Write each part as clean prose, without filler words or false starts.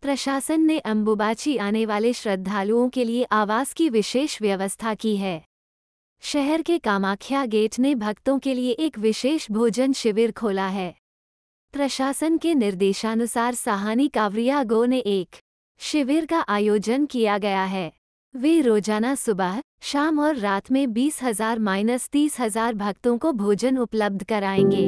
प्रशासन ने अंबुबाची आने वाले श्रद्धालुओं के लिए आवास की विशेष व्यवस्था की है। शहर के कामाख्या गेट ने भक्तों के लिए एक विशेष भोजन शिविर खोला है। प्रशासन के निर्देशानुसार साहानी कावरिया गो ने एक शिविर का आयोजन किया गया है। वे रोजाना सुबह, शाम और रात में 20,000-30,000 भक्तों को भोजन उपलब्ध कराएंगे।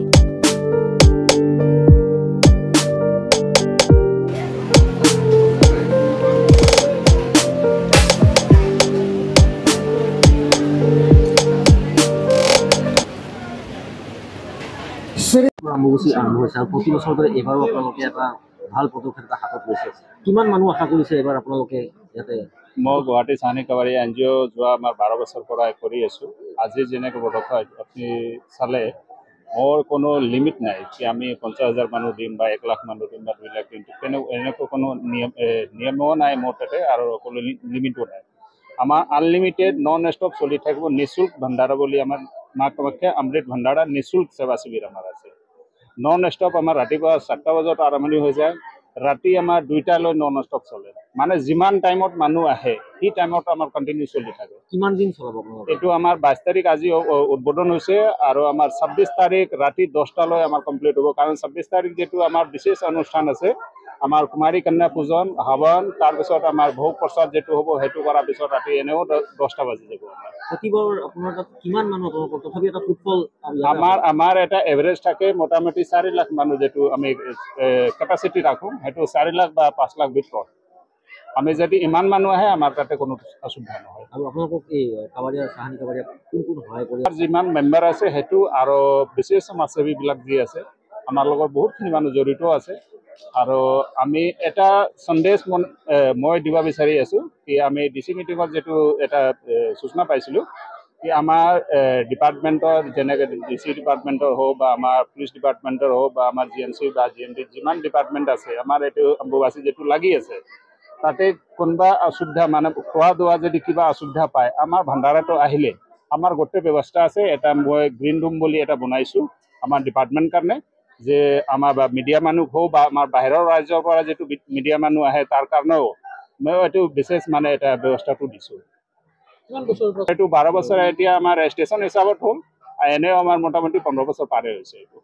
অম্বুবাচী আৰম্ভ হৈছে আৰু প্ৰতি বছৰ দৰে এবাৰো আপোনালোকে এটা ভাল পদক্ষেপ এটা হাতত লৈছে। কিমান মানুহ আশা কৰিছে এবাৰ আপোনালোকে ইয়াতে? মই গুৱাহাটী সাহানী কাবাৰী NGO যোৱা আমাৰ 12 বছৰ পৰা কৰি আছোঁ। আজি যেনেকৈ পদক্ষেপ আপুনি চালে মোৰ কোনো লিমিট নাই যে আমি 50,000 মানুহ দিম বা 1 লাখ মানুহ দিম বা 2 লাখ দিম, এনেকুৱা কোনো নিয়মো নাই মোৰ তাতে আৰু কোনো লিমিটো নাই। আমাৰ আনলিমিটেড নন ষ্টপ চলি থাকিব। নিঃশুল্ক ভণ্ডাৰা বুলি আমাৰ মা কামাখ্যা অমৃত ভণ্ডাৰা নিঃশুল্ক সেৱা শিবিৰ আমাৰ আছে। নন ষ্টপ আমাৰ ৰাতিপুৱা 7টা বজাত আৰম্ভণি হৈ যায়, ৰাতি আমাৰ 2টালৈ নন ষ্টপ চলে। মানে যিমান টাইমত মানুহ আহে সেই টাইমত আমাৰ কণ্টিনিউ চলি থাকে। কিমান দিন চলাব আপোনালোকে? এইটো আমাৰ 22 তাৰিখ আজি উদ্বোধন হৈছে আৰু আমাৰ 26 তাৰিখ ৰাতি 10টালৈ আমাৰ কমপ্লিট হ'ব। কাৰণ 26 তাৰিখ যেটো আমাৰ বিশেষ অনুষ্ঠান আছে, আমাৰ কুমাৰী কন্যা পূজন হৱন, তাৰপিছত আমাৰ ভোগ প্ৰসাদ যেটো হ'ব সেইটো কৰাৰ পিছত ৰাতি এনেও 10টা বাজি যাব। প্ৰতিবাৰ আপোনাৰ তাত কিমান মানুহ আপোনালোকৰ তথাপি এটা ফুটফল? আমাৰ এটা এভাৰেজ থাকে মোটামুটি 4 লাখ মানুহ যেটো আমি কেপাচিটি ৰাখোঁ, সেইটো 4 লাখ বা 5 লাখ ভিতৰত। আমি যদি ইমান মানুহ আহে আমাৰ তাতে কোনো অসুবিধা নহয়। আৰু আপোনালোকক এই কাবাৰিয়া সাহানী কাবাৰিয়া কোন সহায় কৰে? যিমান মেম্বাৰ আছে সেইটো আৰু বিশেষ সমাজসেৱীবিলাক যি আছে আমাৰ লগত বহুতখিনি মানুহ জড়িত আছে। আৰু আমি এটা সন্দেশ মই দিব বিচাৰি আছোঁ কি আমি ডিচি মিটিঙত যেটো এটা সূচনা পাইছিলোঁ কি আমাৰ ডিপাৰ্টমেণ্টৰ যেনেকৈ ডিচি ডিপাৰ্টমেণ্টৰ হওক বা আমাৰ পুলিচ ডিপাৰ্টমেণ্টৰ হওক বা আমাৰ GMC বা GMD যিমান ডিপাৰ্টমেণ্ট আছে আমাৰ এইটো অম্বুবাচী যেটো লাগি আছে, তাতে কোনোবা অসুবিধা মানে খোৱা দোৱা যদি কিবা অসুবিধা পায় আমাৰ ভণ্ডাৰাটো আহিলে আমাৰ গোটেই ব্যৱস্থা আছে। এটা মই গ্ৰীণ ৰুম বুলি এটা বনাইছোঁ আমাৰ ডিপাৰ্টমেণ্ট কাৰণে, যে আমাৰ মিডিয়া মানুহ হওক বা আমাৰ বাহিৰৰ ৰাজ্যৰ পৰা যেটো মিডিয়া মানুহ আহে তাৰ কাৰণেও মই এইটো বিশেষ মানে এটা ব্যৱস্থাটো দিছোঁ। এইটো 12 বছৰ এতিয়া আমাৰ ৰেজিষ্ট্ৰেশ্যন হিচাপত হ'ল, এনেও আমাৰ মোটামুটি 15 বছৰ পাৰে হৈছে এইটো।